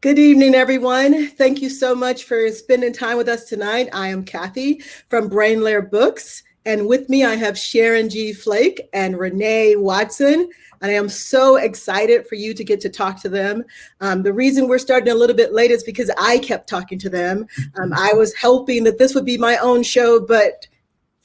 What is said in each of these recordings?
Good evening, everyone. Thank you so much for spending time with us tonight. I am Kathy from Lair Books, and with me I have Sharon G Flake and Renee Watson. And I am so excited for you to get to talk to them. The reason we're starting a little bit late is because I kept talking to them. I was hoping that this would be my own show, but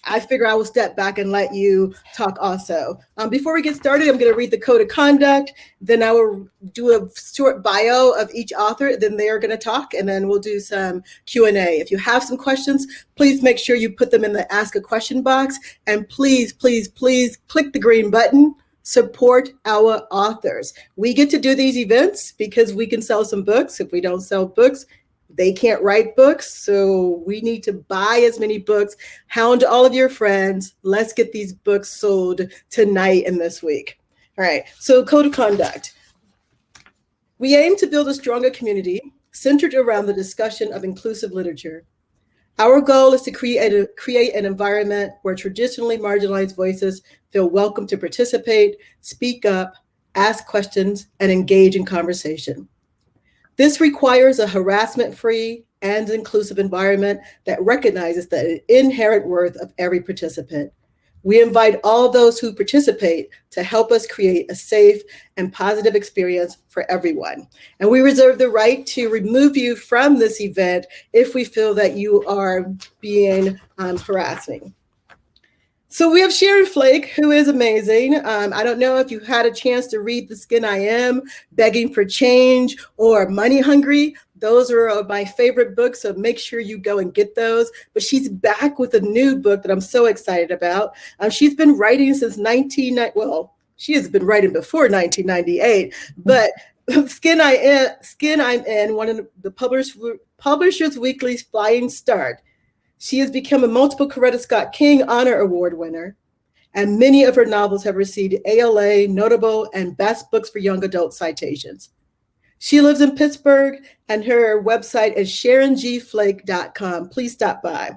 I figure I will step back and let you talk also. Before we get started, I'm going to read the code of conduct. Then I will do a short bio of each author. Then they are going to talk, and then we'll do some Q&A. If you have some questions, please make sure you put them in the Ask a Question box. And please, please, please click the green button. Support our authors. We get to do these events because we can sell some books. If we don't sell books, they can't write books, so we need to buy as many books. Hound all of your friends. Let's get these books sold tonight and this week. All right, so code of conduct. We aim to build a stronger community centered around the discussion of inclusive literature. Our goal is to create an environment where traditionally marginalized voices feel welcome to participate, speak up, ask questions, and engage in conversation. This requires a harassment-free and inclusive environment that recognizes the inherent worth of every participant. We invite all those who participate to help us create a safe and positive experience for everyone. And we reserve the right to remove you from this event if we feel that you are being harassing. So we have Sharon Flake, who is amazing. I don't know if you had a chance to read The Skin I Am, Begging for Change, or Money Hungry. Those are my favorite books, so make sure you go and get those. But she's back with a new book that I'm so excited about. She's been writing since she has been writing before 1998, but Skin I'm In, one of the Publishers Weekly's Flying Start. She has become a multiple Coretta Scott King Honor Award winner, and many of her novels have received ALA, Notable, and Best Books for Young Adult citations. She lives in Pittsburgh, and her website is sharongflake.com. Please stop by.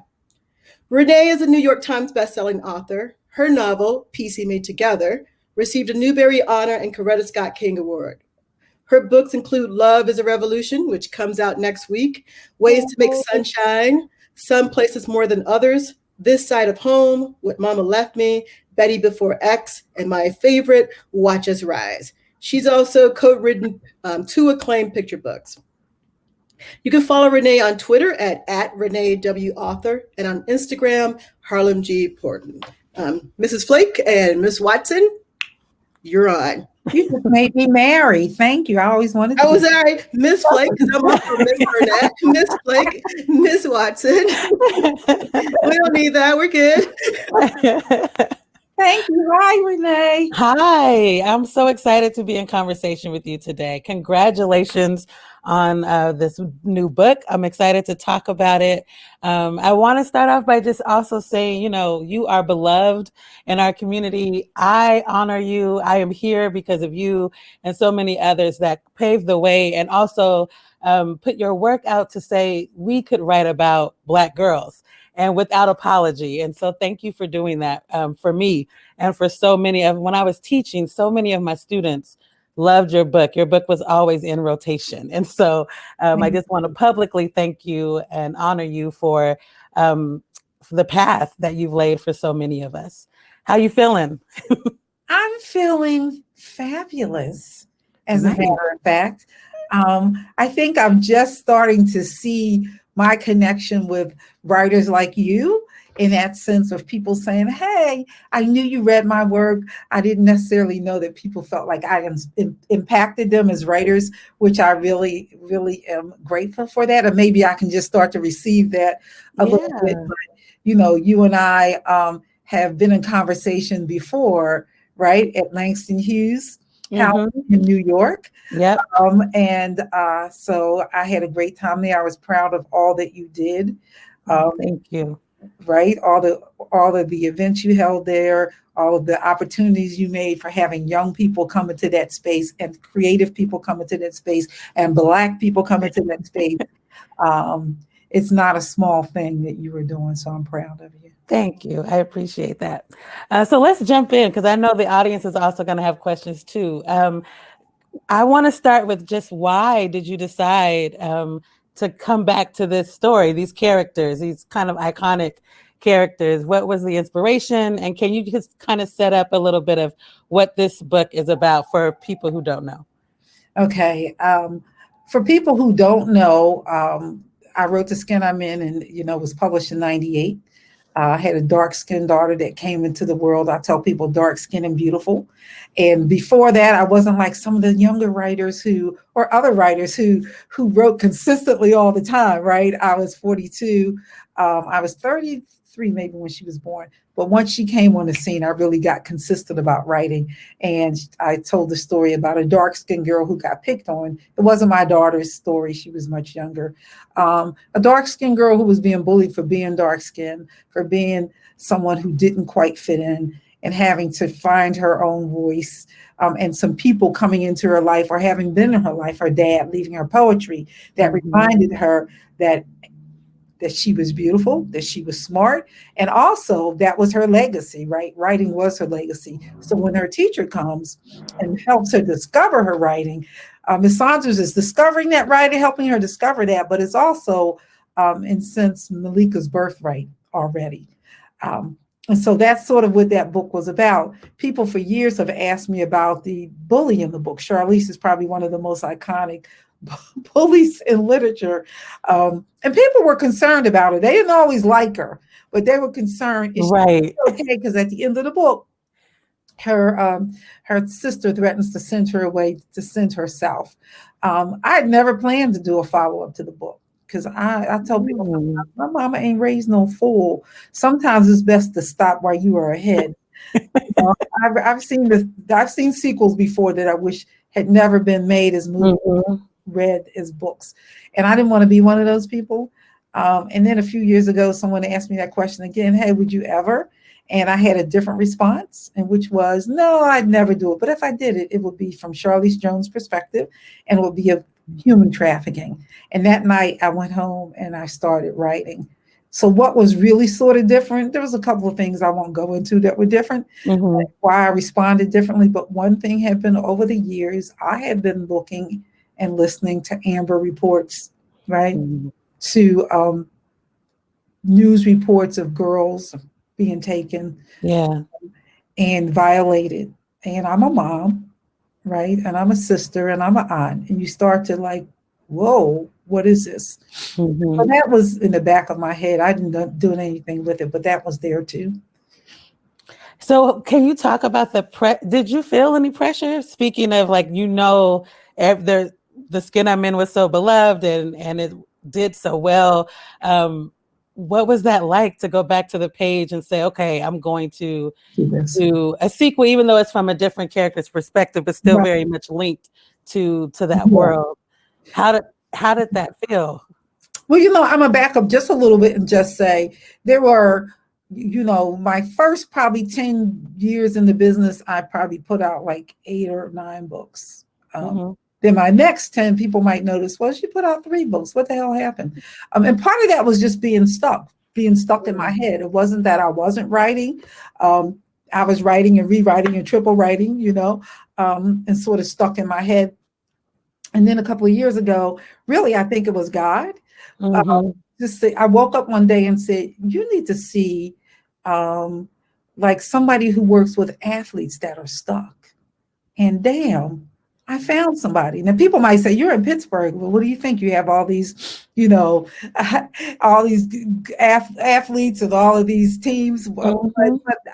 Renee is a New York Times bestselling author. Her novel, Piecing Me Together, received a Newbery Honor and Coretta Scott King Award. Her books include Love is a Revolution, which comes out next week, Ways to Make Sunshine, Some Places More Than Others, This Side of Home, What Mama Left Me, Betty Before X, and my favorite, Watch Us Rise. She's also co-written 2 acclaimed picture books. You can follow Renee on Twitter at Renee W. Author, and on Instagram, Harlem G. Porton. Mrs. Flake and Miss Watson, you're on. You just made me marry. Thank you. I always wanted to. Oh, sorry, Miss Flake, because I'm also Miss Burnett. Miss Flake, Miss Watson. We don't need that. We're good. Thank you. Hi, Renee. Hi. I'm so excited to be in conversation with you today. Congratulations on this new book. I'm excited to talk about it. I want to start off by just also saying, you are beloved in our community. I honor you. I am here because of you and so many others that paved the way and also put your work out to say we could write about Black girls and without apology. And so thank you for doing that for me and for so many of, when I was teaching, so many of my students loved your book. Your book was always in rotation. And so I just want to publicly thank you and honor you for the path that you've laid for so many of us. How you feeling? I'm feeling fabulous, as a matter of fact. I think I'm just starting to see my connection with writers like you, in that sense of people saying, hey, I knew you read my work. I didn't necessarily know that people felt like I impacted them as writers, which I really, really am grateful for that. Or maybe I can just start to receive that a little bit. But, you and I have been in conversation before, right, at Langston Hughes House in New York. Yep. So I had a great time there. I was proud of all that you did. Thank you. Right, all of the events you held there, all of the opportunities you made for having young people come into that space and creative people come into that space and Black people come into that space. It's not a small thing that you were doing, so I'm proud of you. Thank you. I appreciate that. So let's jump in because I know the audience is also going to have questions too. I want to start with just why did you decide to come back to this story, these characters, these kind of iconic characters? What was the inspiration? And can you just kind of set up a little bit of what this book is about for people who don't know? Okay. For people who don't know, I wrote The Skin I'm In, and, it was published in 98. I had a dark-skinned daughter that came into the world. I tell people dark-skinned and beautiful. And before that, I wasn't like some of the younger writers or other writers who wrote consistently all the time, right? I was 42. I was 33 maybe when she was born. But once she came on the scene, I really got consistent about writing. And I told the story about a dark-skinned girl who got picked on. It wasn't my daughter's story. She was much younger. A dark-skinned girl who was being bullied for being dark-skinned, for being someone who didn't quite fit in, and having to find her own voice. And some people coming into her life or having been in her life, her dad leaving her poetry, that reminded her that she was beautiful, that she was smart, and also that was her legacy, right? Writing was her legacy. So when her teacher comes and helps her discover her writing, Ms. Saunders is discovering that writing, helping her discover that, but it's also, in a sense, Malika's birthright already. And so that's sort of what that book was about. People for years have asked me about the bully in the book. Charlize is probably one of the most iconic bullies in literature. And people were concerned about her. They didn't always like her, but they were concerned. Is Right. she okay? Because at the end of the book, her sister threatens to send her away, to send herself. I had never planned to do a follow-up to the book, because I tell people, my mama ain't raised no fool. Sometimes it's best to stop while you are ahead. I've seen sequels before that I wish had never been made as movies, read as books, and I didn't want to be one of those people. And then a few years ago, someone asked me that question again. Hey, would you ever? And I had a different response, and which was, no, I'd never do it. But if I did it, it would be from Charlize Jones' perspective, and it would be of human trafficking. And that night I went home and I started writing. So what was really sort of different, there was a couple of things I won't go into that were different, like why I responded differently. But one thing had been, over the years, I had been looking and listening to Amber reports, right? To news reports of girls being taken and violated. And I'm a mom, right? And I'm a sister and I'm an aunt. And you start to like, whoa, what is this? So that was in the back of my head. I didn't do anything with it, but that was there too. So can you talk about did you feel any pressure? Speaking of, like, the Skin I'm In was so beloved and it did so well. What was that like, to go back to the page and say, okay, I'm going to do a sequel, even though it's from a different character's perspective, but still very much linked to that world? How did that feel? Well, I'm gonna back up just a little bit and just say there were, my first probably 10 years in the business, I probably put out like 8 or 9 books. Then my next 10, people might notice, well, she put out 3 books. What the hell happened? And part of that was just being stuck in my head. It wasn't that I wasn't writing. I was writing and rewriting and triple writing, and sort of stuck in my head. And then a couple of years ago, really, I think it was God. I woke up one day and said, you need to see like somebody who works with athletes that are stuck. And damn, I found somebody. Now people might say, you're in Pittsburgh. Well, what do you think? You have all these, all these athletes and all of these teams. But,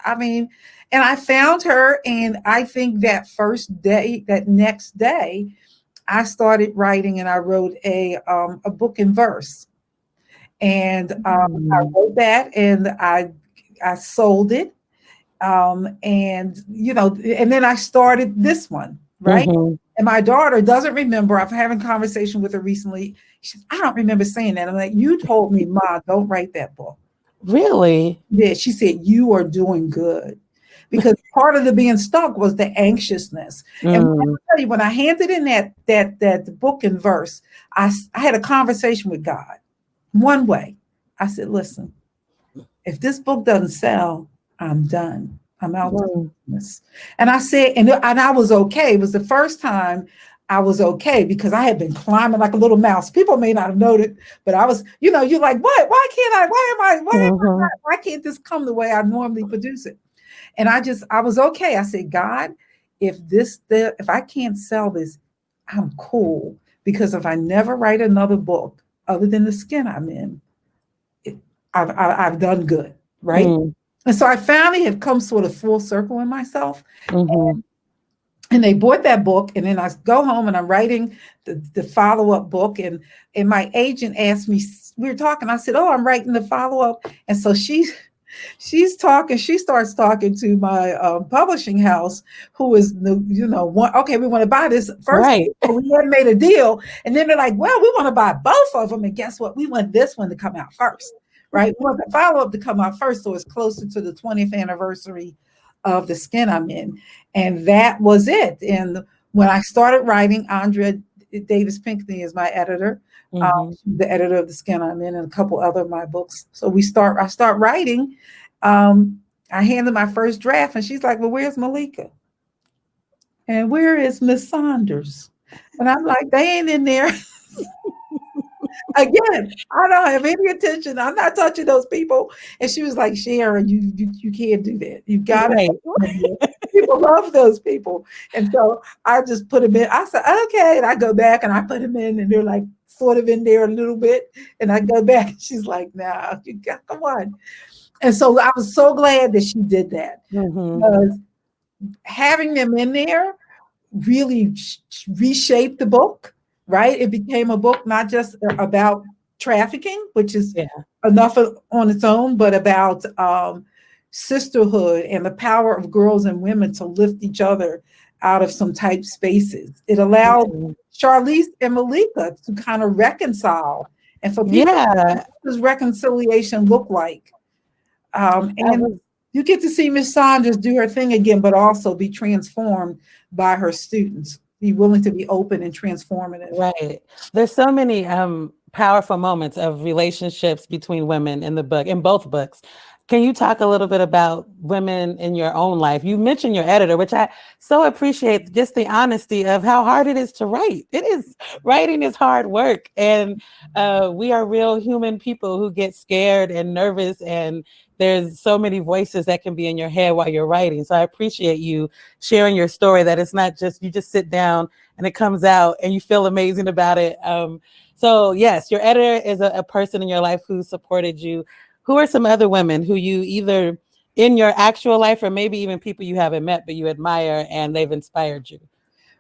I mean, and I found her, and I think that next day, I started writing, and I wrote a book in verse. And I wrote that, and I sold it. And then I started this one, right? And my daughter doesn't remember. I've having a conversation with her recently. She says, I don't remember saying that. I'm like, you told me, Ma, don't write that book. Really? Yeah. She said, you are doing good. Because part of the being stuck was the anxiousness. And when I tell you, when I handed in that book in verse, I had a conversation with God. One way, I said, listen, if this book doesn't sell, I'm done. I'm out of business. And I said, and I was okay. It was the first time I was okay because I had been climbing like a little mouse. People may not have noted, but I was, you're like, what? Why can't I? Why can't this come the way I normally produce it? And I was okay. I said, God, if I can't sell this, I'm cool. Because if I never write another book other than the skin I'm in, I've done good, right? And so I finally have come sort of full circle in myself. And they bought that book, and then I go home and I'm writing the follow-up book. And my agent asked me, we were talking, I said, oh, I'm writing the follow-up. And so she's talking, she starts talking to my publishing house, who is, okay, we want to buy this first. Right. We hadn't made a deal. And then they're like, well, we want to buy both of them. And guess what? We want this one to come out first, right? We want the follow-up to come out first, so it's closer to the 20th anniversary of the skin I'm in. And that was it. And when I started writing, Andrea Davis Pinckney is my editor, the editor of the skin I'm in, and a couple other of my books. So I start writing. I handed my first draft, and she's like, well, where's Malika? And where is Miss Saunders? And I'm like, they ain't in there. Again, I don't have any attention. I'm not touching those people. And she was like, Sharon, you can't do that. You've got to. People love those people. And so I just put them in. I said, okay. And I go back and I put them in, and they're like sort of in there a little bit. And I go back, and she's like, nah, come on. And so I was so glad that she did that. Because having them in there really reshaped the book. Right? It became a book not just about trafficking, which is enough on its own, but about sisterhood and the power of girls and women to lift each other out of some tight spaces. It allowed Charlize and Malika to kind of reconcile, and for people, what does reconciliation look like? And you get to see Miss Saunders do her thing again, but also be transformed by her students. Be willing to be open and transformative. Right. There's so many powerful moments of relationships between women in the book, in both books. Can you talk a little bit about women in your own life? You mentioned your editor, which I so appreciate, just the honesty of how hard it is to write. Writing is hard work. And we are real human people who get scared and nervous, and there's so many voices that can be in your head while you're writing. So I appreciate you sharing your story, that it's not just, you just sit down and it comes out and you feel amazing about it. So yes, your editor is a person in your life who supported you. Who are some other women who you either in your actual life or maybe even people you haven't met, but you admire and they've inspired you?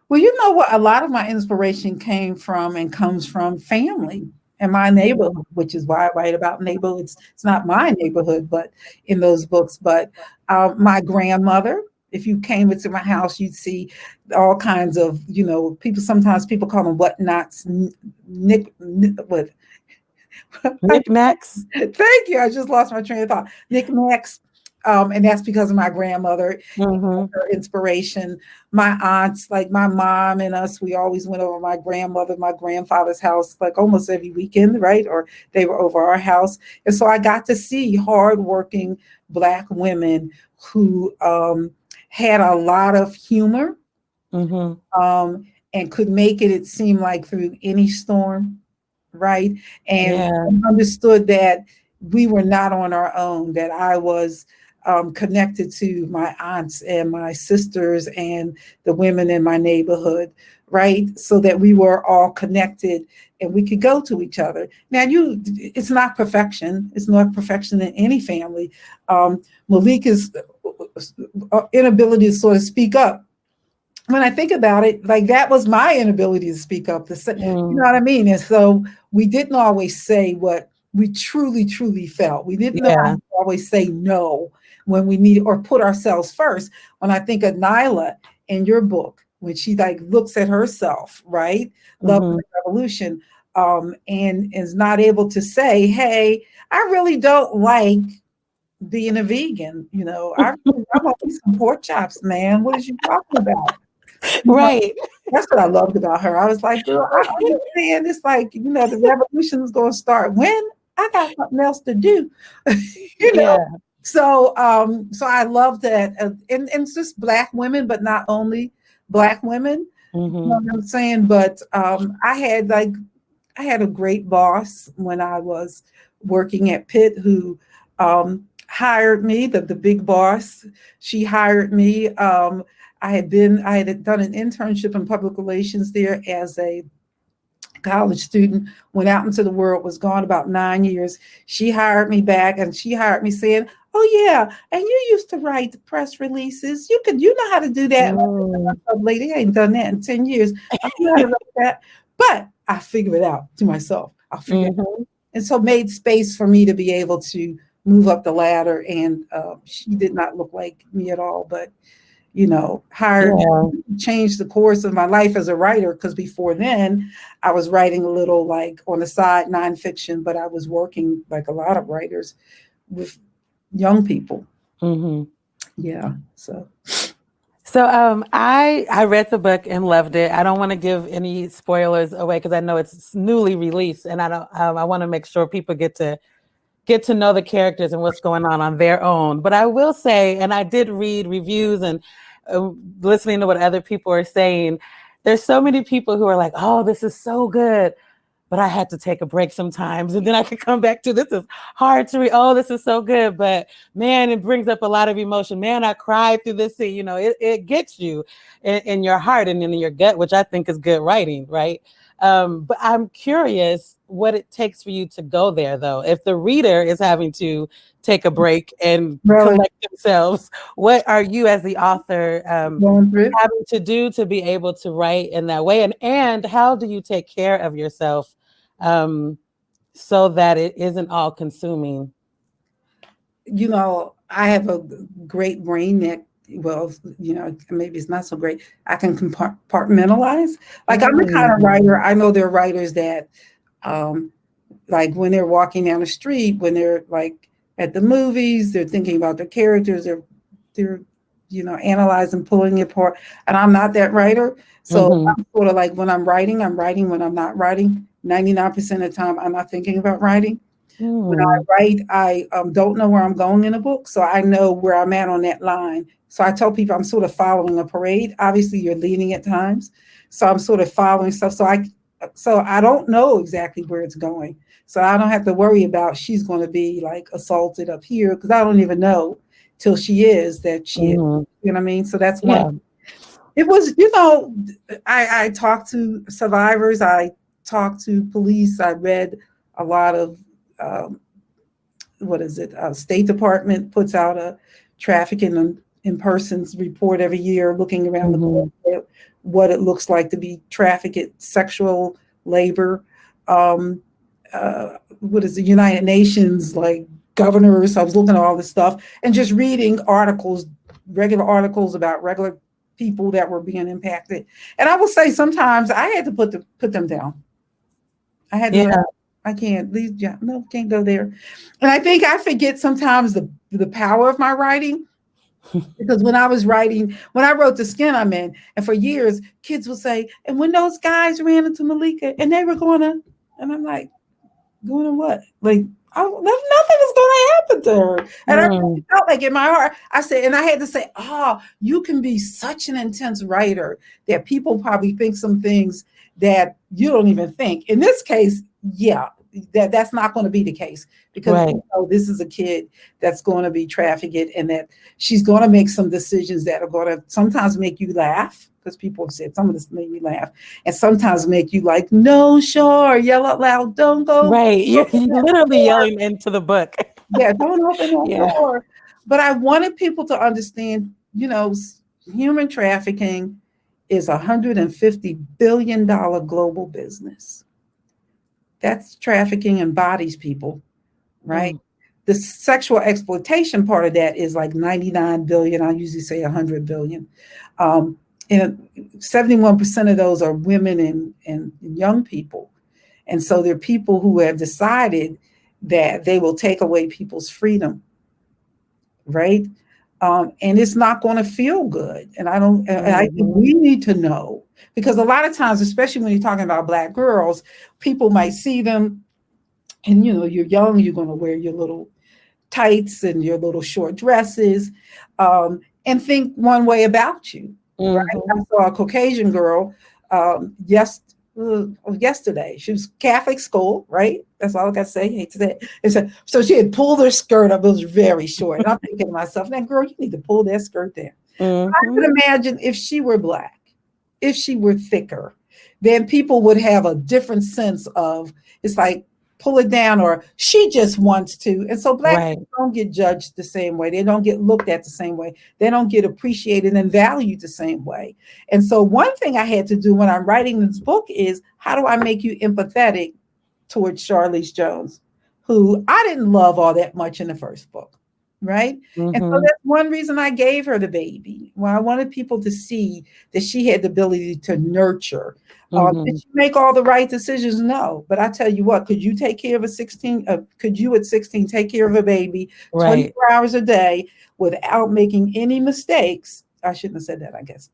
Well, you know what? A lot of my inspiration came from and comes from family and my neighborhood, which is why I write about neighborhoods. It's not my neighborhood, but in those books. But my grandmother, if you came into my house, you'd see all kinds of, people. Sometimes people call them whatnots, knickknacks. Thank you. I just lost my train of thought. Knickknacks. And that's because of my grandmother, her inspiration. My aunts, like my mom and us, we always went over my grandfather's house, like almost every weekend, right? Or they were over our house. And so I got to see hardworking Black women who had a lot of humor and could make it seem like through any storm, right? And understood that we were not on our own, that I was connected to my aunts and my sisters and the women in my neighborhood, right? So that we were all connected and we could go to each other. Now, it's not perfection. It's not perfection in any family. Malika's inability to sort of speak up, when I think about it, like that was my inability to speak up. You know what I mean? And so we didn't always say what we truly, truly felt. We didn't always say no when we need, or put ourselves first. When I think of Nyla in your book, when she like looks at herself, right? Love and Revolution, and is not able to say, hey, I really don't like being a vegan. I want some pork chops, man. What is you talking about? Right. That's what I loved about her. I was like, girl, I understand. It's like, the revolution is going to start when I got something else to do, So, so I love that. And it's just Black women, but not only Black women, You know what I'm saying? But I had a great boss when I was working at Pitt who hired me, the big boss. She hired me. I had done an internship in public relations there as a college student, went out into the world, was gone about 9 years. She hired me back, and she hired me saying, "Oh yeah, and you used to write the press releases. You know how to do that." Lady, I ain't done that in 10 years. I know how to write that. But I figured it out to myself. I figured it out. And so made space for me to be able to move up the ladder. And she did not look like me at all, but changed the course of my life as a writer, because before then I was writing a little like on the side nonfiction, but I was working like a lot of writers with young people. Yeah. So I read the book and loved it. I don't want to give any spoilers away because I know it's newly released, and I want to make sure people get to know the characters and what's going on their own. But I will say, and I did read reviews and listening to what other people are saying, there's so many people who are like, "Oh, this is so good, but I had to take a break sometimes, and then I could come back to this is hard to read. Oh, this is so good, but man, it brings up a lot of emotion. Man, I cried through this scene." It gets you in your heart and in your gut, which I think is good writing, right? But I'm curious what it takes for you to go there, though. If the reader is having to take a break and collect themselves, what are you as the author having to do to be able to write in that way? And how do you take care of yourself so that it isn't all consuming? I have a great brain that, well, maybe it's not so great. I can compartmentalize. Like I'm the kind of writer, I know there are writers that like when they're walking down the street, when they're like at the movies, they're thinking about their characters, they're analyzing, pulling it apart. And I'm not that writer. So I'm sort of like when I'm writing. When I'm not writing, 99% of the time I'm not thinking about writing. When I write, I don't know where I'm going in a book, so I know where I'm at on that line. So I tell people I'm sort of following a parade. Obviously, you're leading at times, so I'm sort of following stuff. So I don't know exactly where it's going. So I don't have to worry about she's going to be like assaulted up here, because I don't even know till she is that she is. You know what I mean? So that's one. It was, I talked to survivors. I talked to police. I read a lot of State Department puts out a trafficking in persons report every year, looking around the globe at what it looks like to be trafficked, sexual labor. United Nations, like governors. I was looking at all this stuff and just reading regular articles about regular people that were being impacted. And I will say sometimes I had to put them down. I had to. I can't leave. No, can't go there. And I think I forget sometimes the power of my writing, because when I wrote The Skin I'm In, and for years kids would say, and when those guys ran into Malika and they were and I'm like, going to what? Like, nothing is going to happen to her. And I really felt like in my heart, I said, and I had to say, you can be such an intense writer that people probably think some things that you don't even think. In this case, that's not going to be the case, because this is a kid that's going to be trafficked, and that she's going to make some decisions that are going to sometimes make you laugh, because people have said some of this made me laugh, and sometimes make you like, no, sure, yell out loud, don't go. Right. You're literally yelling into the book. Yeah, don't open that door. But I wanted people to understand, human trafficking is $150 billion global business. That's trafficking and bodies people, right? The sexual exploitation part of that is like 99 billion. I usually say 100 billion. And 71% of those are women and young people. And so there are people who have decided that they will take away people's freedom, right? And it's not going to feel good. And I think we need to know, because a lot of times, especially when you're talking about Black girls, people might see them and, you're young, you're going to wear your little tights and your little short dresses, and think one way about you. right? I saw a Caucasian girl yesterday. She was Catholic school, right? That's all I got to say. Hate to say it. So she had pulled her skirt up. It was very short. And I'm thinking to myself, now, girl, you need to pull that skirt down. I can imagine if she were Black, if she were thicker, then people would have a different sense of, it's like, pull it down, or she just wants to. And so Black people don't get judged the same way. They don't get looked at the same way. They don't get appreciated and valued the same way. And so one thing I had to do when I'm writing this book is, how do I make you empathetic towards Charlize Jones, who I didn't love all that much in the first book, right? And so that's one reason I gave her the baby. Well, I wanted people to see that she had the ability to nurture. Did she make all the right decisions? No. But I tell you what, could you take care of could you at 16 take care of a baby 24 hours a day without making any mistakes? I shouldn't have said that, I guess.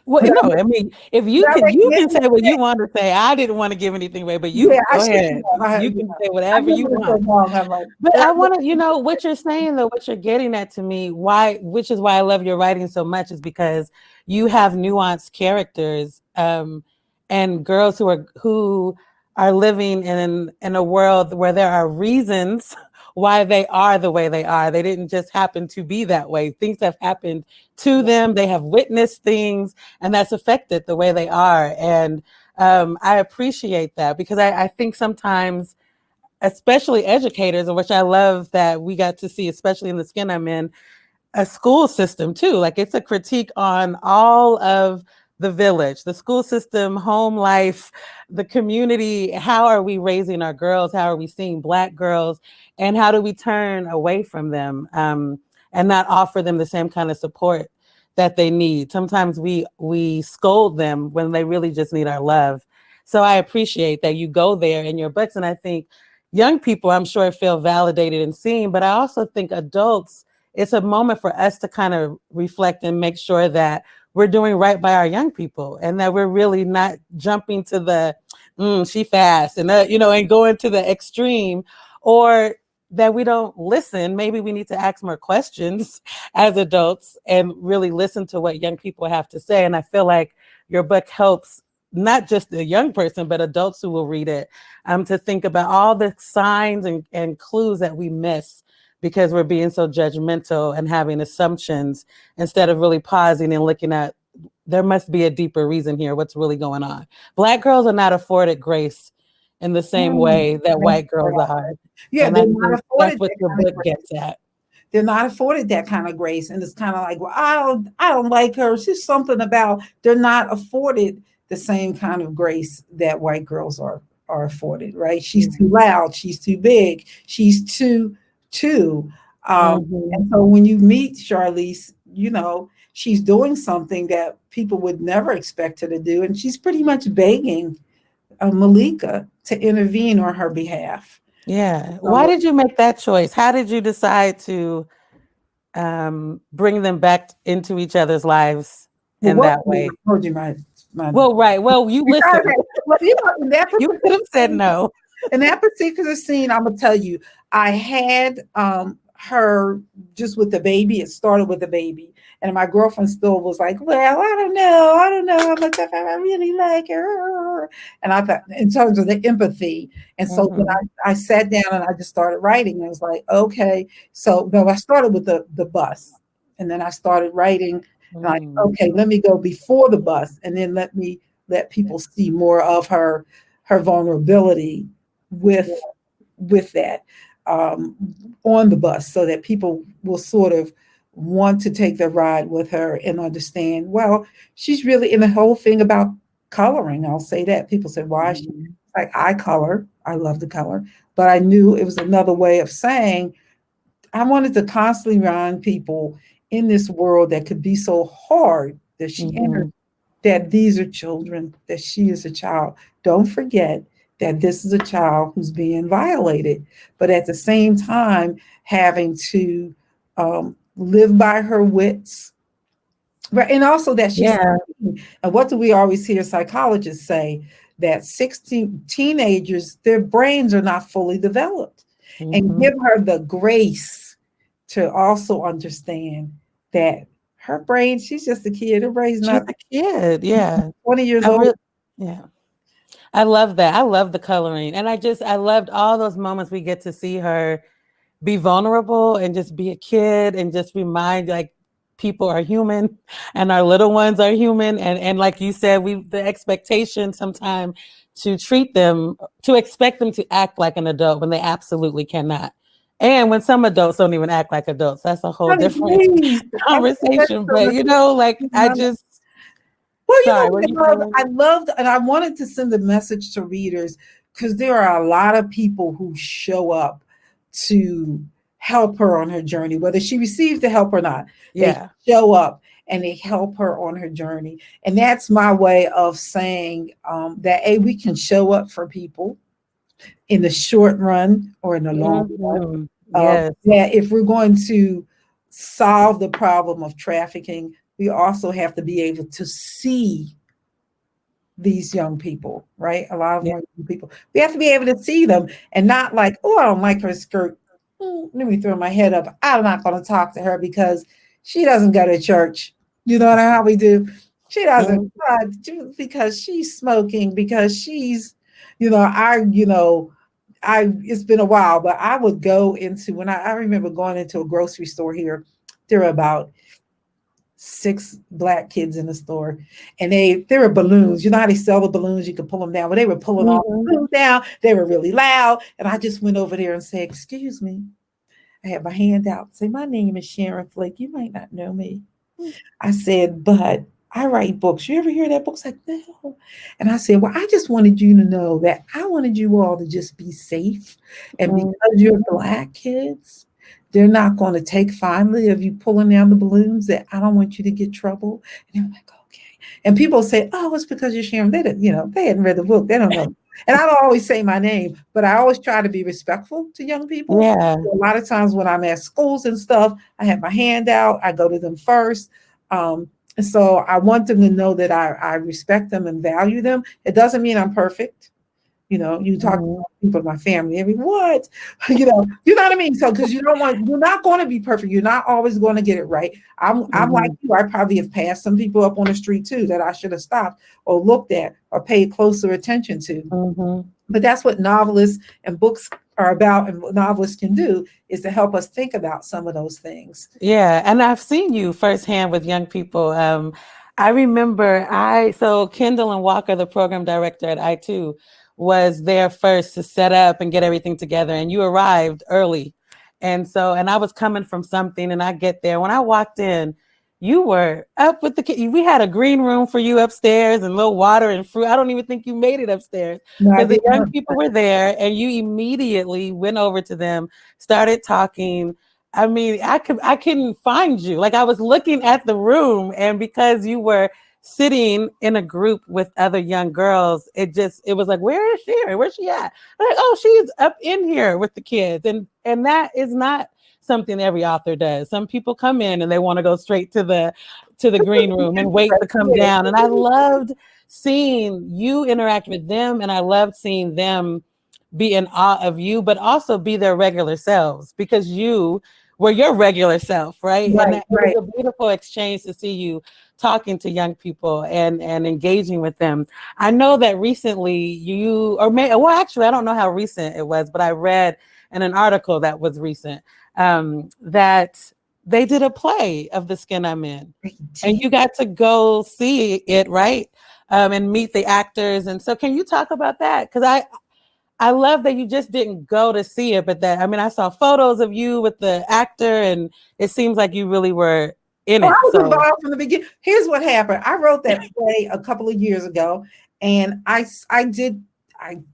Well, no, I mean, if you can say what you want to say. I didn't want to give anything away, but you go ahead. You can say whatever you want. But I want to, what you're saying, though, what you're getting at to me, which is why I love your writing so much, is because you have nuanced characters, and girls who are living in a world where there are reasons why they are the way they are. They didn't just happen to be that way. Things have happened to them. They have witnessed things, and that's affected the way they are. And I appreciate that, because I think sometimes, especially educators, which I love that we got to see, especially in the skin I'm in, a school system too. Like, it's a critique on all of the village, the school system, home life, the community. How are we raising our girls? How are we seeing Black girls? And how do we turn away from them and not offer them the same kind of support that they need? Sometimes we scold them when they really just need our love. So I appreciate that you go there in your books. And I think young people, I'm sure, feel validated and seen, but I also think adults, it's a moment for us to kind of reflect and make sure that we're doing right by our young people, and that we're really not jumping to the she fast and and going to the extreme, or that we don't listen. Maybe we need to ask more questions as adults and really listen to what young people have to say. And I feel like your book helps not just the young person, but adults who will read it, to think about all the signs and clues that we miss because we're being so judgmental and having assumptions, instead of really pausing and looking at, there must be a deeper reason here. What's really going on? Black girls are not afforded grace in the same way that white girls are. Yeah, and they're not afforded. That's what your book gets at. They're not afforded that kind of grace. And it's kind of like, well, I don't like her. It's just something about, they're not afforded the same kind of grace that white girls are afforded, right? She's too loud. She's too big. She's too. And so when you meet Charlize, she's doing something that people would never expect her to do. And she's pretty much begging Malika to intervene on her behalf. Yeah. Why did you make that choice? How did you decide to bring them back into each other's lives in that way? Told you my well, right. Well, you listen. You could have said no. In that particular scene, I'm gonna tell you, I had her just with the baby. It started with the baby, and my girlfriend still was like, "Well, I don't know how much I really like her." And I thought, in terms of the empathy, and so when I sat down and I just started writing, I was like, "Okay." So no, I started with the bus, and then I started writing. Like, okay, let me go before the bus, and then let people see more of her vulnerability with that on the bus, so that people will sort of want to take the ride with her and understand, well, she's really in the whole thing about coloring. I'll say that. People said, why is she like, I color, I love the color, but I knew it was another way of saying, I wanted to constantly remind people in this world that could be so hard that she entered, that these are children, that she is a child. Don't forget that this is a child who's being violated, but at the same time having to live by her wits, right? And also that she's 16. And what do we always hear psychologists say? That 16 teenagers, their brains are not fully developed, and give her the grace to also understand that her brain, she's just a kid. Her brain's She's not a kid. Yeah. 20 years I old. re- yeah. I love that. I love the coloring. And I loved all those moments we get to see her be vulnerable and just be a kid and just remind like people are human and our little ones are human. And like you said, the expectation sometimes to expect them to act like an adult when they absolutely cannot. And when some adults don't even act like adults, that's a whole Honey, different please. conversation. But like Well, sorry, I loved, and I wanted to send a message to readers because there are a lot of people who show up to help her on her journey, whether she receives the help or not. Yeah. They show up and they help her on her journey. And that's my way of saying that, we can show up for people in the short run or in the long run. Yes. If we're going to solve the problem of trafficking, we also have to be able to see these young people, right? A lot of young people. We have to be able to see them and not like, oh, I don't like her skirt. Let me throw my head up. I'm not going to talk to her because she doesn't go to church. You know how we do? She doesn't because she's smoking, because she's, it's been a while, but I would go into, when I remember going into a grocery store here, there were about 6 Black kids in the store, and there were balloons. You know how they sell the balloons? You can pull them down. Well, they were pulling all the balloons down. They were really loud. And I just went over there and said, excuse me. I had my hand out. Say, my name is Sharon Flake. You might not know me. I said, but I write books. You ever hear that book? Like, no. And I said, well, I just wanted you to know that I wanted you all to just be safe. And because you're Black kids, they're not going to take fondly of you pulling down the balloons, that I don't want you to get trouble. And they're like, okay. And people say, oh, it's because you're Sharon. They didn't, they hadn't read the book. They don't know. And I don't always say my name, but I always try to be respectful to young people. Yeah. So a lot of times when I'm at schools and stuff, I have my hand out. I go to them first. And so I want them to know that I respect them and value them. It doesn't mean I'm perfect. You talk to people in my family, what? You know what I mean? So, because you're not going to be perfect. You're not always going to get it right. I'm like you. I probably have passed some people up on the street too that I should have stopped or looked at or paid closer attention to. But that's what novelists and books are about, and what novelists can do is to help us think about some of those things. Yeah, and I've seen you firsthand with young people. I remember so Kendall and Walker, the program director at I2, was there first to set up and get everything together, and you arrived early. And I was coming from something, and I get there. When I walked in, you were up with the kids. We had a green room for you upstairs and a little water and fruit. I don't even think you made it upstairs because the young people were there, and you immediately went over to them, started talking. I mean, I couldn't find you. Like, I was looking at the room, and because you were sitting in a group with other young girls, it was like, where is Sharon? Where's she at? I'm like, oh, she's up in here with the kids. And that is not something every author does. Some people come in and they want to go straight to the green room and wait to come down. And I loved seeing you interact with them, and I loved seeing them be in awe of you, but also be their regular selves, because you were your regular self, right? And it was a beautiful exchange to see you talking to young people and engaging with them. I know that recently actually, I don't know how recent it was, but I read in an article that was recent that they did a play of The Skin I'm In, and you got to go see it, right? And meet the actors. And so can you talk about that? Because I love that you just didn't go to see it, but I saw photos of you with the actor, and it seems like you really were in it. I was involved from the beginning. Here's what happened. I wrote that play a couple of years ago, and I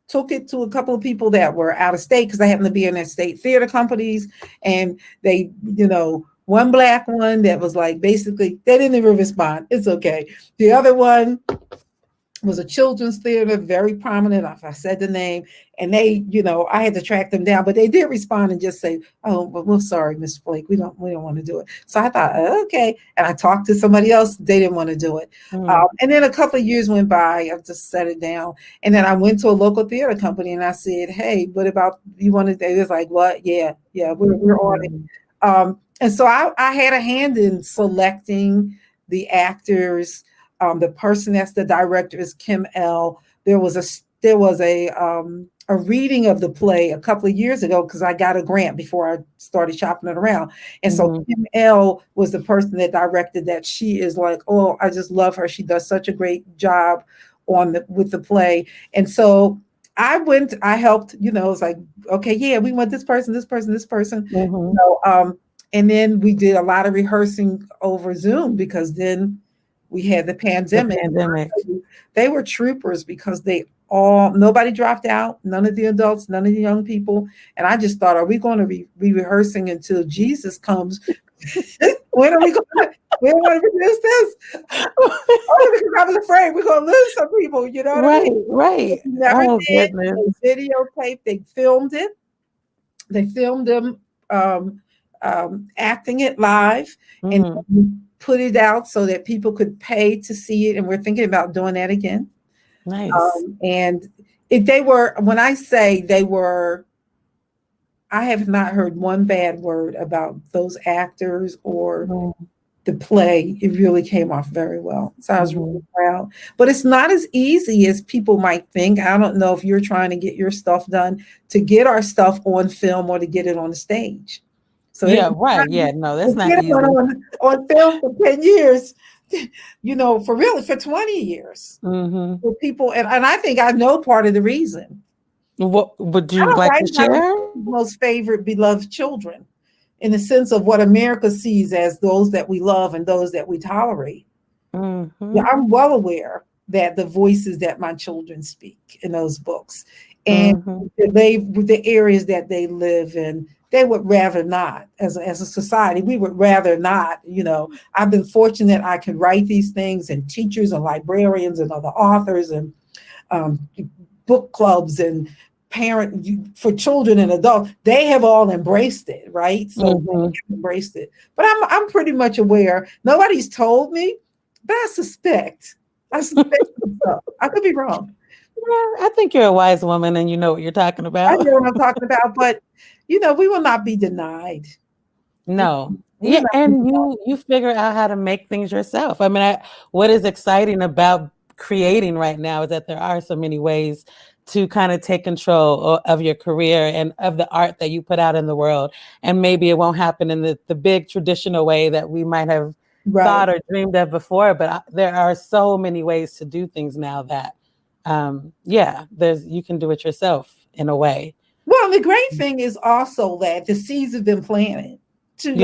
took it to a couple of people that were out of state, because I happened to be in that state theater companies, and they, one Black one that was like, basically, they didn't even respond. It's okay. The other one was a children's theater, very prominent. If I said the name, and they, I had to track them down, but they did respond and just say, "Oh, well, we're sorry, Miss Flake, we don't want to do it." So I thought, okay. And I talked to somebody else; they didn't want to do it. And then a couple of years went by. I just set it down, and then I went to a local theater company and I said, "Hey, what about you want to?" They was like, "What? Yeah, we're on it." And so I had a hand in selecting the actors. The person that's the director is Kim L. There was a reading of the play a couple of years ago because I got a grant before I started shopping it around. And so Kim L was the person that directed that. She is like, oh, I just love her. She does such a great job with the play. And so I helped, it's like, okay, yeah, we want this person, this person, this person. And then we did a lot of rehearsing over Zoom because then we had the pandemic. They were troopers because nobody dropped out, none of the adults, none of the young people. And I just thought, are we going to be rehearsing until Jesus comes? When are we going to produce this? Oh, because I was afraid we're going to lose some people, you know what I mean? Right. Never did. They videotaped, they filmed it. They filmed them acting it live and put it out so that people could pay to see it. And we're thinking about doing that again. Nice. And I have not heard one bad word about those actors or the play. It really came off very well. So I was really proud. But it's not as easy as people might think. I don't know if you're trying to get your stuff done, to get our stuff on film or to get it on the stage. So right. Yeah, no, that's not easy. On film for 10 years, for 20 years. For people, and I think I know part of the reason. What would you like to share? Most favorite beloved children, in the sense of what America sees as those that we love and those that we tolerate. I'm well aware that the voices that my children speak in those books and the areas that they live in, they would rather not. As a society, we would rather not. I've been fortunate I could write these things, and teachers and librarians and other authors and book clubs and parent for children and adults, they have all embraced it, right? So embraced it. But I'm pretty much aware. Nobody's told me, but I suspect. I could be wrong. Yeah, I think you're a wise woman and you know what you're talking about. I know what I'm talking about, but we will not be denied. No. Yeah, and you figure out how to make things yourself. I mean, what is exciting about creating right now is that there are so many ways to kind of take control of your career and of the art that you put out in the world. And maybe it won't happen in the big traditional way that we might have thought or dreamed of before, but there are so many ways to do things now that, you can do it yourself in a way. Well, the great thing is also that the seeds have been planted. Too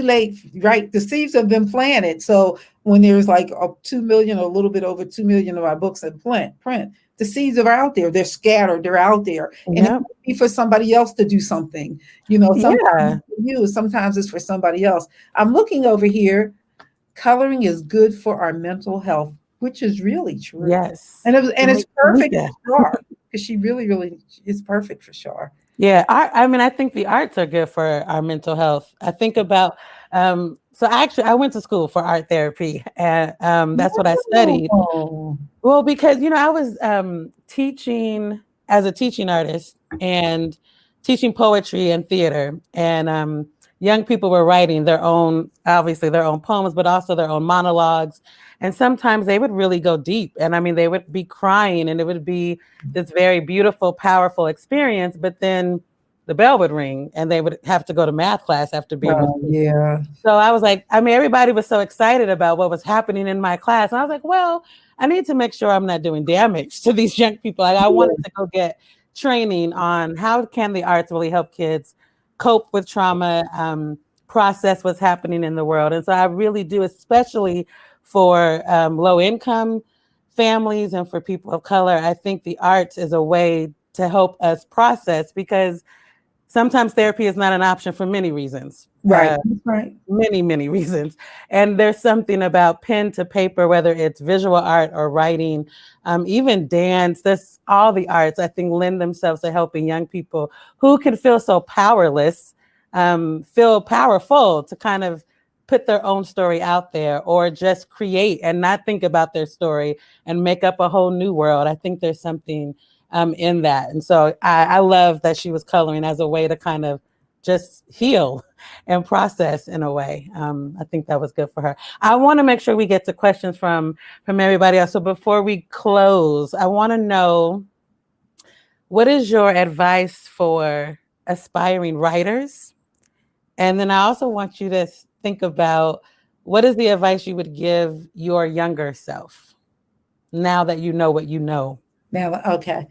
late, right? The seeds have been planted. So when there's like 2 million or a little bit over 2 million of our books in print, the seeds are out there. They're scattered. They're out there. And it might be for somebody else to do something. Sometimes for you, sometimes it's for somebody else. I'm looking over here. Coloring is good for our mental health, which is really true. Yes. And it's perfect for Char, because she really, really is perfect for Char. Yeah, I think the arts are good for our mental health. I think about, so actually I went to school for art therapy, and that's what I studied. Well, because, I was teaching as a teaching artist and teaching poetry and theater, and young people were writing their own poems, but also their own monologues. And sometimes they would really go deep. And I mean, they would be crying and it would be this very beautiful, powerful experience. But then the bell would ring and they would have to go to math class after being So I was like, everybody was so excited about what was happening in my class. And I was like, well, I need to make sure I'm not doing damage to these young people. Like, I wanted to go get training on how can the arts really help kids cope with trauma, process what's happening in the world. And so I really do, especially for low income families and for people of color. I think the arts is a way to help us process, because sometimes therapy is not an option for many reasons. Right. Many, many reasons. And there's something about pen to paper, whether it's visual art or writing, even dance, all the arts, I think, lend themselves to helping young people who can feel so powerless, feel powerful to kind of put their own story out there, or just create and not think about their story and make up a whole new world. I think there's something in that. And so I love that she was coloring as a way to kind of just heal and process in a way. I think that was good for her. I want to make sure we get to questions from everybody else. So before we close, I want to know, what is your advice for aspiring writers? And then I also want you to think about, what is the advice you would give your younger self now that you know what you know? Now, okay.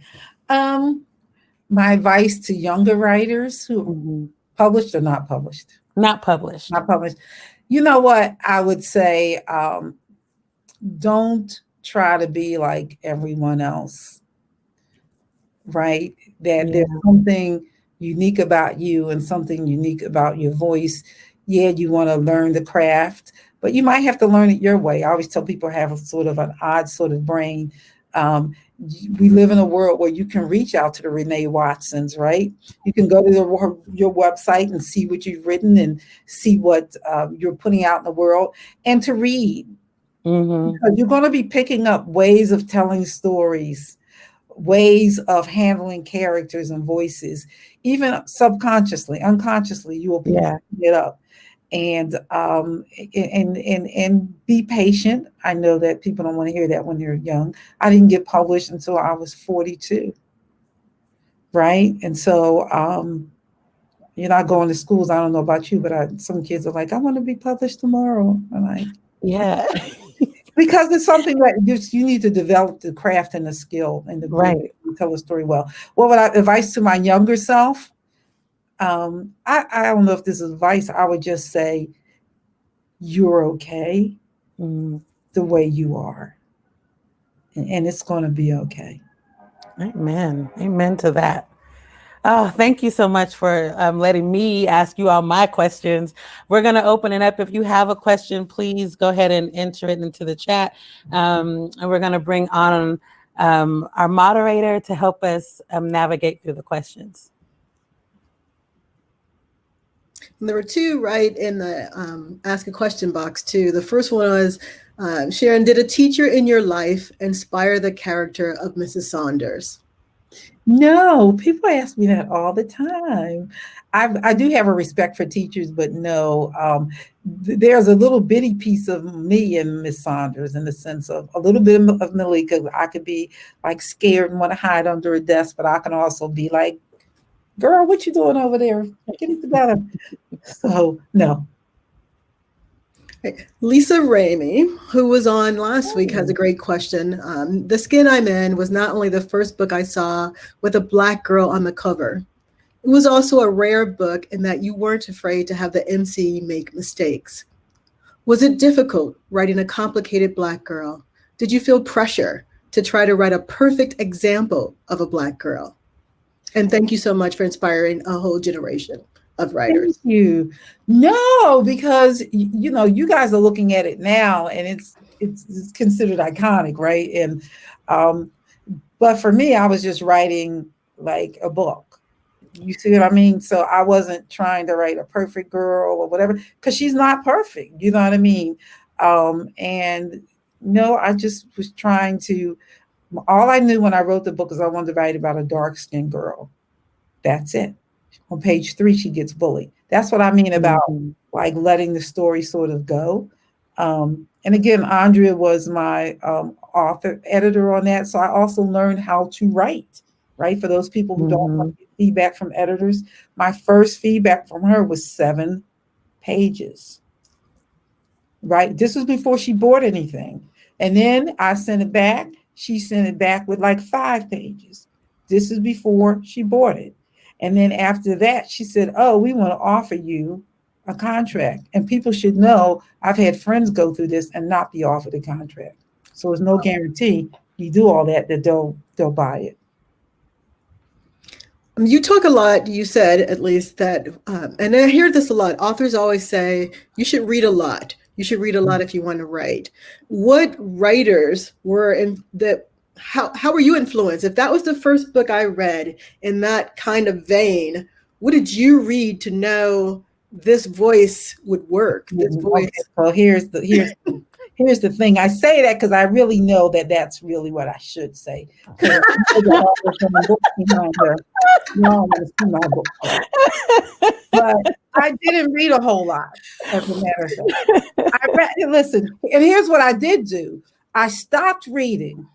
My advice to younger writers who published or not published? Not published. Not published. You know what? I would say, don't try to be like everyone else, right? That there's something unique about you and something unique about your voice. Yeah, you want to learn the craft, but you might have to learn it your way. I always tell people have a sort of an odd sort of brain. We live in a world where you can reach out to the Renee Watsons, right? You can go to your website and see what you've written and see what you're putting out in the world, and to read. Because you're going to be picking up ways of telling stories, ways of handling characters and voices, even subconsciously, unconsciously, you will pick it up. And be patient. I know that people don't want to hear that when they're young. I didn't get published until I was 42, right? And so you're not going to schools. I don't know about you, but some kids are like, I want to be published tomorrow. I'm like, because it's something that you need to develop the craft and the skill and the ability to tell a story well. What would I advise to my younger self? I don't know if this is advice. I would just say, you're okay the way you are, and it's going to be okay. Amen. Amen to that. Oh, thank you so much for letting me ask you all my questions. We're going to open it up. If you have a question, please go ahead and enter it into the chat. And we're going to bring on our moderator to help us navigate through the questions. And there were two right in the ask a question box too. The first one was, Sharon, did a teacher in your life inspire the character of Mrs. Saunders? No, people ask me that all the time. I do have a respect for teachers, but no, there's a little bitty piece of me in Miss Saunders, in the sense of a little bit of Malika. I could be like scared and want to hide under a desk, but I can also be like, girl, what you doing over there? Get it together. So, no. Lisa Ramey, who was on last week, has a great question. The Skin I'm In was not only the first book I saw with a Black girl on the cover, it was also a rare book in that you weren't afraid to have the MC make mistakes. Was it difficult writing a complicated Black girl? Did you feel pressure to try to write a perfect example of a Black girl? And thank you so much for inspiring a whole generation of writers. Thank you. No, because you guys are looking at it now, and it's considered iconic, right? And but for me, I was just writing like a book. You see what I mean? So I wasn't trying to write a perfect girl or whatever, because she's not perfect. You know what I mean? And no, I just was trying to. All I knew when I wrote the book is I wanted to write about a dark-skinned girl. That's it. On page 3, she gets bullied. That's what I mean about like letting the story sort of go. And again, Andrea was my editor on that. So I also learned how to write, right? For those people who don't want to get feedback from editors, my first feedback from her was 7 pages, right? This was before she bought anything. And then I sent it back. She sent it back with like 5 pages. This is before she bought it. And then after that, she said, oh, we want to offer you a contract. And people should know, I've had friends go through this and not be offered a contract. So there's no guarantee you do all that they'll buy it. You talk a lot, you said at least that, and I hear this a lot, authors always say, you should read a lot. You should read a lot if you want to write. What writers were in the, how were you influenced? If that was the first book I read in that kind of vein, what did you read to know this voice would work? This voice. Okay, so here's here's the thing. I say that because I really know that that's really what I should say. Because but I didn't read a whole lot, as a matter of fact. Listen, and here's what I did do. I stopped reading,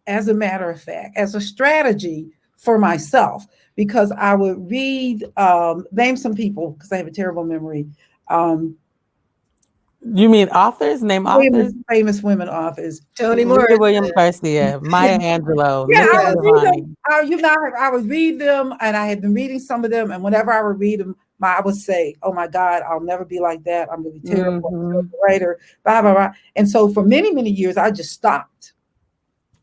as a matter of fact, as a strategy for myself, because I would read, name some people, because I have a terrible memory. You mean authors? Name authors? Famous women authors. Toni Morrison, William Garcia, Maya Angelou, yeah, Nikki I would read them. Giovanni. I would read them, and I had been reading some of them, and whenever I would read them, I would say, "Oh my God, I'll never be like that. I'm really terrible. I'm a terrible writer." Blah blah blah. And so for many, many years, I just stopped,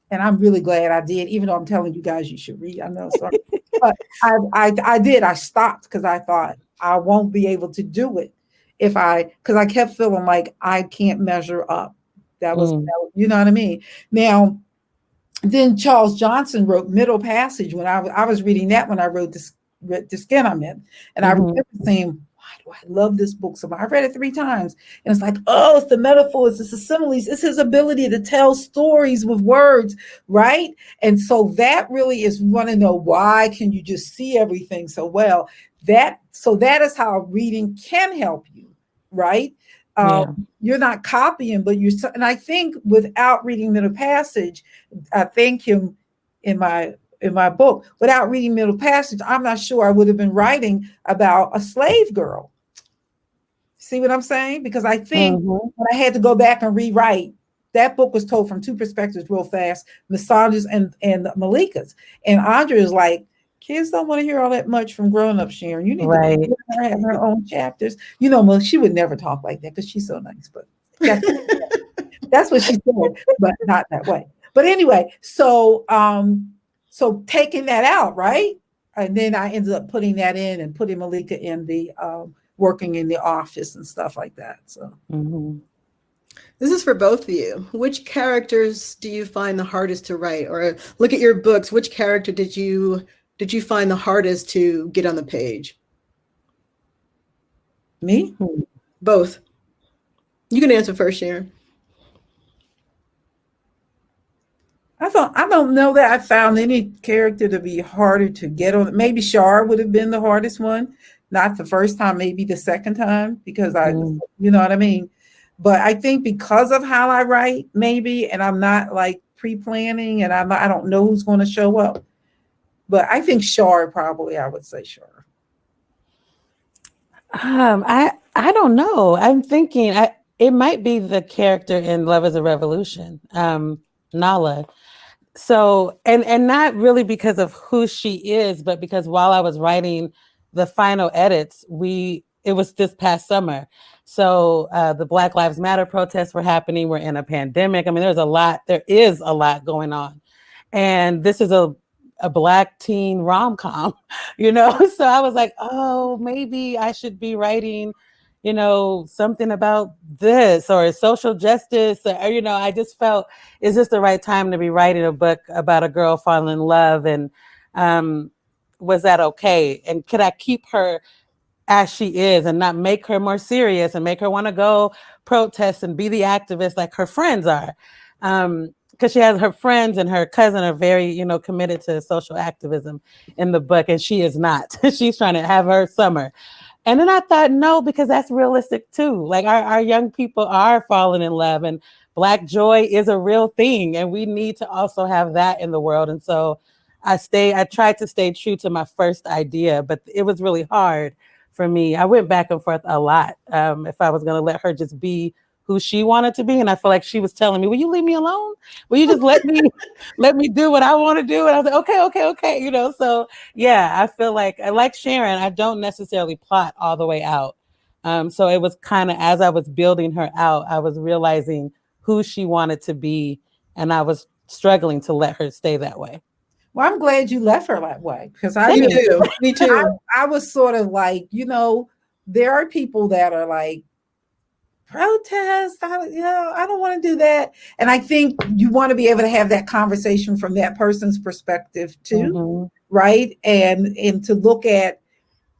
and I'm really glad I did. Even though I'm telling you guys you should read, I know, sorry, but I did. I stopped because I thought I won't be able to do it because I kept feeling like I can't measure up. That was, you know what I mean? Now, then Charles Johnson wrote Middle Passage when I was reading that when I wrote The Skin I'm In. And I remember saying, why do I love this book so much? I read it 3 times. And it's like, oh, it's the metaphors, it's the similes, it's his ability to tell stories with words, right? And so that really is want to know, why can you just see everything so well? That is how reading can help you, right? You're not copying, but and I think without reading Middle Passage, I thank him in my book, without reading Middle Passage, I'm not sure I would have been writing about a slave girl. See what I'm saying? Because I think when I had to go back and rewrite, that book was told from 2 perspectives real fast, Misandra's and Malika's. And Andrea is like, kids don't want to hear all that much from grown-ups, Sharon. You need to let her have her own chapters. You know, well, she would never talk like that because she's so nice, but that's what she said, but not that way. But anyway, so taking that out, right? And then I ended up putting that in and putting Malika in the working in the office and stuff like that. So this is for both of you. Which characters do you find the hardest to write? Or look at your books. Which character did you find the hardest to get on the page? Me? Both. You can answer first, Sharon. I don't know that I found any character to be harder to get on. Maybe Char would have been the hardest one. Not the first time, maybe the second time, because you know what I mean? But I think because of how I write, maybe, and I'm not like pre-planning, and I don't know who's going to show up. But I think Char, probably, I would say Char. I don't know. I'm thinking it might be the character in Love is a Revolution, Nala. So, and not really because of who she is, but because while I was writing the final edits, it was this past summer. So the Black Lives Matter protests were happening. We're in a pandemic. I mean, there is a lot going on. And this is a Black teen rom-com, you know? So I was like, oh, maybe I should be writing, you know, something about this or social justice, or, you know, I just felt, is this the right time to be writing a book about a girl falling in love? And was that okay? And could I keep her as she is and not make her more serious and make her want to go protest and be the activist like her friends are? Because she has her friends and her cousin are very, you know, committed to social activism in the book, and she is not. She's trying to have her summer. And then I thought, no, because that's realistic too. Like our young people are falling in love, and Black joy is a real thing, and we need to also have that in the world. And so I tried to stay true to my first idea, but it was really hard for me. I went back and forth a lot if I was going to let her just be who she wanted to be. And I feel like she was telling me, will you leave me alone? Will you just let me do what I want to do? And I was like, okay. You know, so yeah, I feel like Sharon, I don't necessarily plot all the way out. So it was kind of, as I was building her out, I was realizing who she wanted to be. And I was struggling to let her stay that way. Well, I'm glad you left her that way, because Me too. I was sort of like, you know, there are people that are like, protest, I don't want to do that. And I think you want to be able to have that conversation from that person's perspective too, right? And to look at,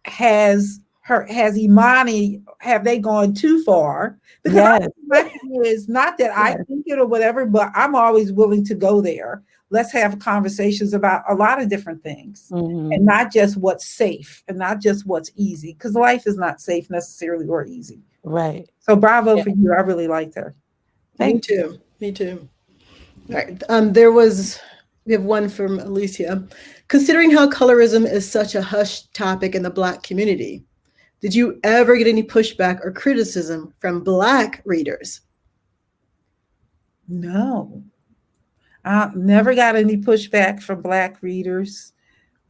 has has Imani, have they gone too far? Because Yes. my thing is not that I think it or whatever, but I'm always willing to go there. Let's have conversations about a lot of different things, and not just what's safe and not just what's easy, because life is not safe necessarily or easy. Right. So bravo for you. I really liked her. Me too. All right. We have one from Alicia. Considering how colorism is such a hush topic in the Black community, did you ever get any pushback or criticism from Black readers? No. I never got any pushback from Black readers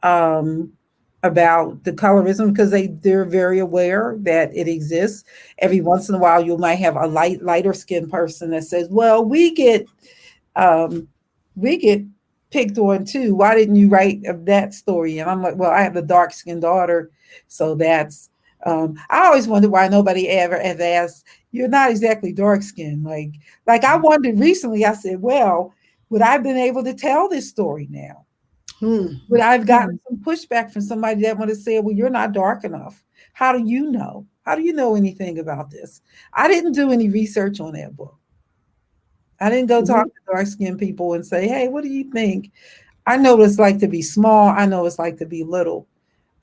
about the colorism, because they're very aware that it exists. Every once in a while, you might have a lighter skinned person that says, well, we get picked on too. Why didn't you write that story? And I'm like, well, I have a dark skinned daughter. So that's, I always wonder why nobody ever has asked, you're not exactly dark skinned. Like I wondered recently, I said, well, would I have been able to tell this story now? Would I've gotten some pushback from somebody that would have said, well, you're not dark enough. How do you know? How do you know anything about this? I didn't do any research on that book. I didn't go talk to dark-skinned people and say, hey, what do you think? I know what it's like to be small. I know what it's like to be little.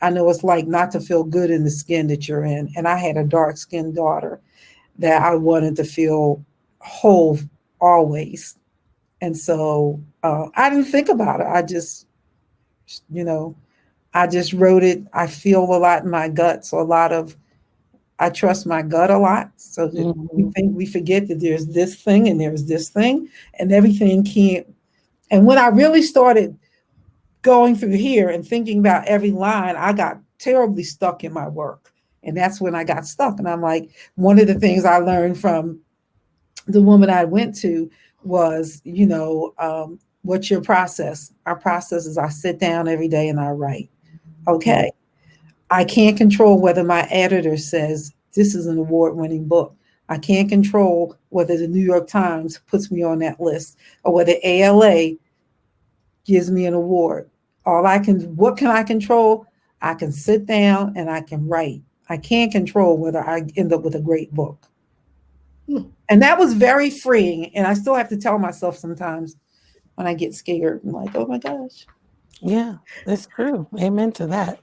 I know it's like not to feel good in the skin that you're in. And I had a dark-skinned daughter that I wanted to feel whole always. And so I didn't think about it. I just wrote it. I feel a lot in my gut. So I trust my gut a lot. So that we forget that there's this thing and there's this thing and everything can't. And when I really started going through here and thinking about every line, I got terribly stuck in my work. And that's when I got stuck. And I'm like, one of the things I learned from the woman I went to was, what's your process? Our process is I sit down every day and I write. Okay. I can't control whether my editor says this is an award-winning book. I can't control whether the New York Times puts me on that list or whether ALA gives me an award. What can I control? I can sit down and I can write. I can't control whether I end up with a great book. And that was very freeing. And I still have to tell myself sometimes when I get scared, I'm like, oh my gosh. Yeah, that's true. Amen to that.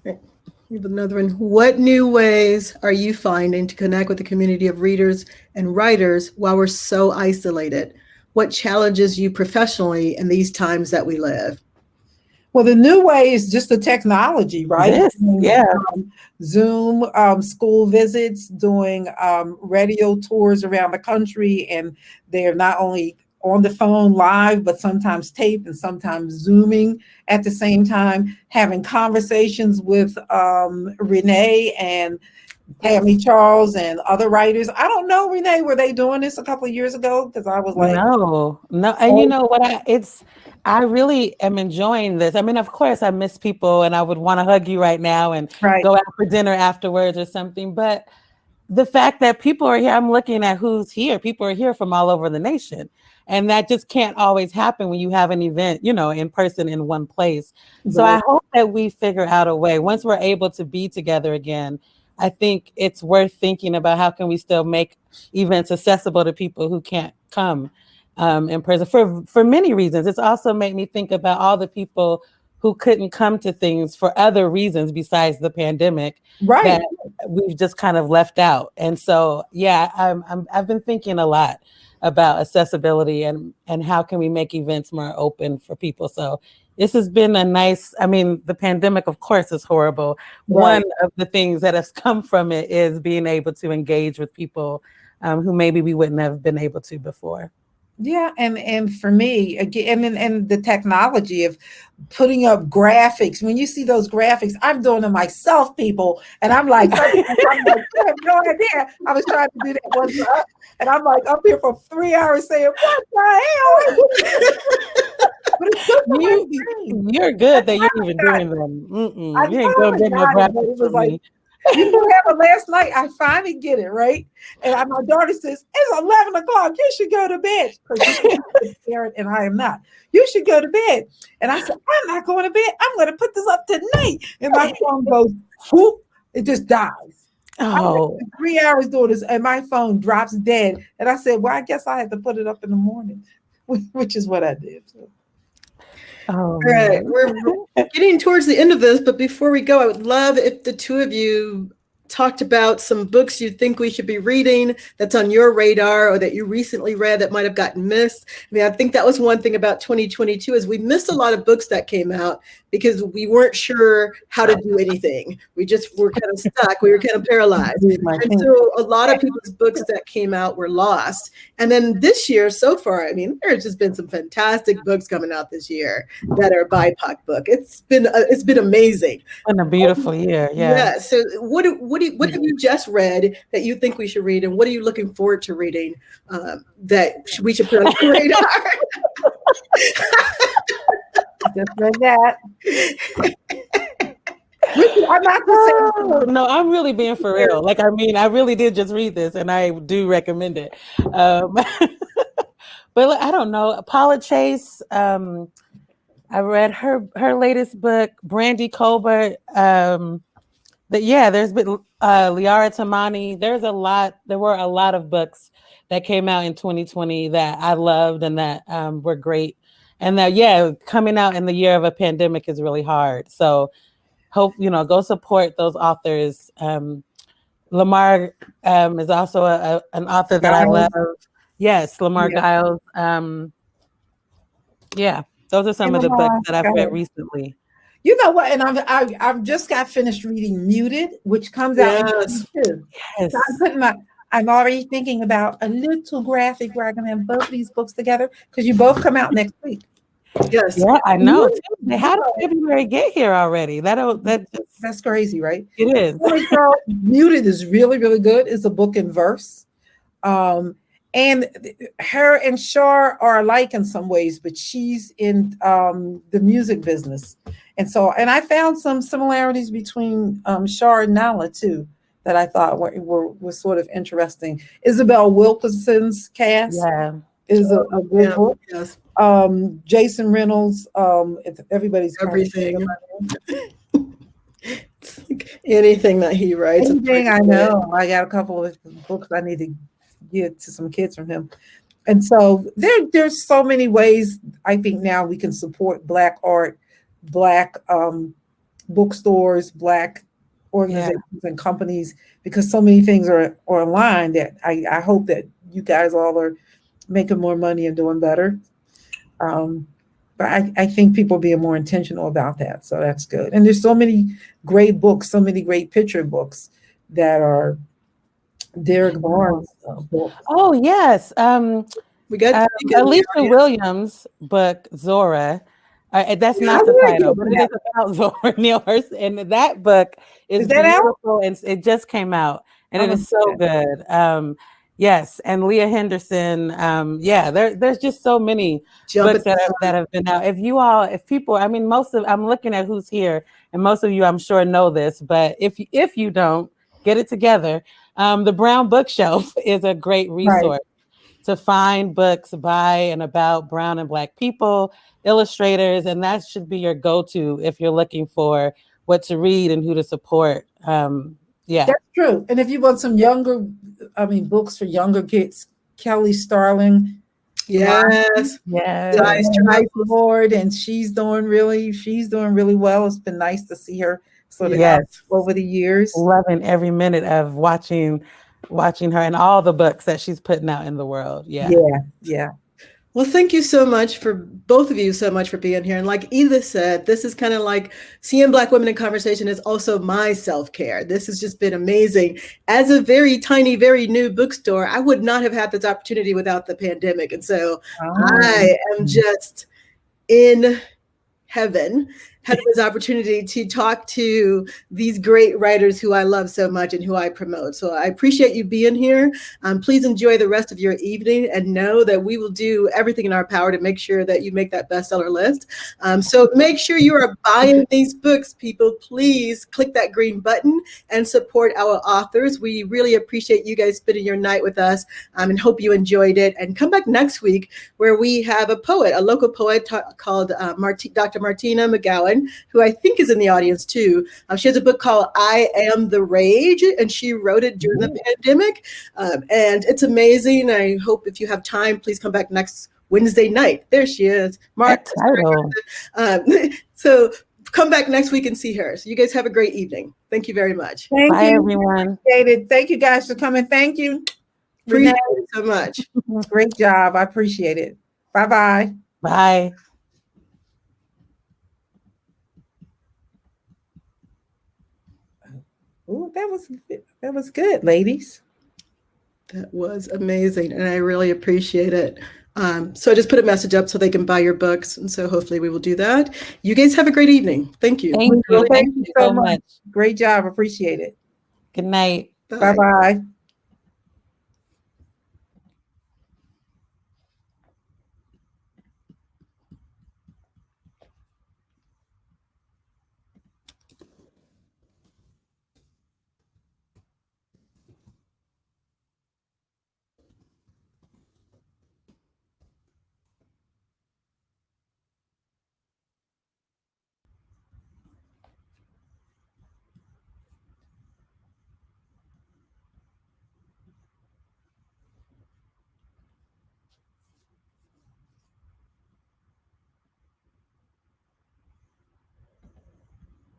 We have another one. What new ways are you finding to connect with the community of readers and writers while we're so isolated? What challenges you professionally in these times that we live? Well, the new way is just the technology, right? Yes, yeah. Zoom, school visits, doing radio tours around the country. And they're not only on the phone live, but sometimes tape and sometimes Zooming at the same time, having conversations with Renee and Tammy Charles and other writers. I don't know, Renee, were they doing this a couple of years ago? Because I was like, no. And you know what? I really am enjoying this. I mean, of course, I miss people and I would want to hug you right now and go out for dinner afterwards or something. But the fact that people are here, I'm looking at who's here. People are here from all over the nation. And that just can't always happen when you have an event, in person in one place. So I hope that we figure out a way, once we're able to be together again, I think it's worth thinking about how can we still make events accessible to people who can't come in person for many reasons. It's also made me think about all the people who couldn't come to things for other reasons besides the pandemic that we've just kind of left out. And so, I've been thinking a lot about accessibility and how can we make events more open for people. So this has been the pandemic, of course, is horrible. One of the things that has come from it is being able to engage with people who maybe we wouldn't have been able to before. Yeah, and for me, again, and the technology of putting up graphics. When you see those graphics, I'm doing them myself, people, and I'm like, I have no idea. I was trying to do that one time, and I'm like up here for 3 hours saying, "What the hell?" But it's good for my brain. You're good that you're even doing them. You ain't gonna get no graphics from me. You didn't have it last night. I finally get it, right? And my daughter says, it's 11 o'clock. You should go to bed. Because she's a parent and I am not. You should go to bed. And I said, I'm not going to bed. I'm going to put this up tonight. And my phone goes, whoop. It just dies. Oh, 3 hours doing this, and my phone drops dead. And I said, well, I guess I had to put it up in the morning, which is what I did. oh, All right, we're getting towards the end of this, but before we go, I would love if the two of you talked about some books you think we should be reading that's on your radar or that you recently read that might have gotten missed. I mean, I think that was one thing about 2022 is we missed a lot of books that came out because we weren't sure how to do anything. We just were kind of stuck. We were kind of paralyzed. And so a lot of people's books that came out were lost. And then this year so far, I mean, there's just been some fantastic books coming out this year that are BIPOC book. It's been amazing. and a beautiful year. Yeah. Yeah. So what have you just read that you think we should read, and what are you looking forward to reading that we should put on the radar? Just read that. I'm not the same. No, I'm really being for real. Like, I mean, I really did just read this, and I do recommend it. But I don't know. Paula Chase. I read her latest book, Brandy Colbert. There's been Liara Tamani. There were a lot of books that came out in 2020 that I loved and that were great. And that, coming out in the year of a pandemic is really hard. So hope, go support those authors. Lamar is also an author that I love. Yes, Lamar Giles. Those are some of the books that I've read recently. You know what? And I've just got finished reading Muted, which comes out in too. Yes. So I'm already thinking about a little graphic where I can have both of these books together because you both come out next week. Yes. Yeah, I know. How did February get here already? That's crazy, right? It is. Muted is really, really good. It's a book in verse. And her and Char are alike in some ways, but she's in the music business. And I found some similarities between Char and Nala too, that I thought were sort of interesting. Isabel Wilkinson's cast is a good book. Yes. Jason Reynolds, everybody's everything. Anything that he writes. Anything I know. I got a couple of books I need to give to some kids from him. And so there's so many ways I think now we can support Black art, Black bookstores, Black organizations and companies, because so many things are online that I hope that you guys all are making more money and doing better. But I think people are being more intentional about that. So that's good. And there's so many great books, so many great picture books that are Derek Barnes' book. Oh, yes. We got Alicia Williams' book, Zora. That's not the title, but it is about Zora Neale Hurston. And that book is beautiful, and it just came out, and it is so good. Yes, and Leah Henderson. There's just so many books that have been out. If people, I mean, I'm looking at who's here, and most of you, I'm sure, know this, but if you don't, get it together. The Brown Bookshelf is a great resource to find books by and about Brown and Black people, illustrators, and that should be your go-to if you're looking for what to read and who to support. That's true. And if you want some books for younger kids, Kelly Starling. Yes. Lord, and she's doing really well. It's been nice to see her over the years. Loving every minute of watching her and all the books that she's putting out in the world. Yeah. Well, thank you so much for both of you so much for being here. And like Edith said, this is kind of like seeing Black women in conversation is also my self-care. This has just been amazing. As a very tiny, very new bookstore, I would not have had this opportunity without the pandemic. And so I am just in heaven, having this opportunity to talk to these great writers who I love so much and who I promote. So I appreciate you being here. Please enjoy the rest of your evening and know that we will do everything in our power to make sure that you make that bestseller list. So make sure you are buying these books, people. Please click that green button and support our authors. We really appreciate you guys spending your night with us and hope you enjoyed it. And come back next week where we have a local poet called Dr. Martina McGowan. Watson, who I think is in the audience too. She has a book called I Am the Rage, and she wrote it during the pandemic. And it's amazing. I hope if you have time, please come back next Wednesday night. There she is. Mark. So come back next week and see her. So you guys have a great evening. Thank you very much. Bye, everyone. Thank you guys for coming. Thank you. Appreciate it so much. Great job. I appreciate it. Bye-bye. Bye. Ooh, that was good, ladies. That was amazing, and I really appreciate it. So I just put a message up so they can buy your books, and so hopefully we will do that. You guys have a great evening. Thank you. Thank you so much. Great job. Appreciate it. Good night. Bye-bye.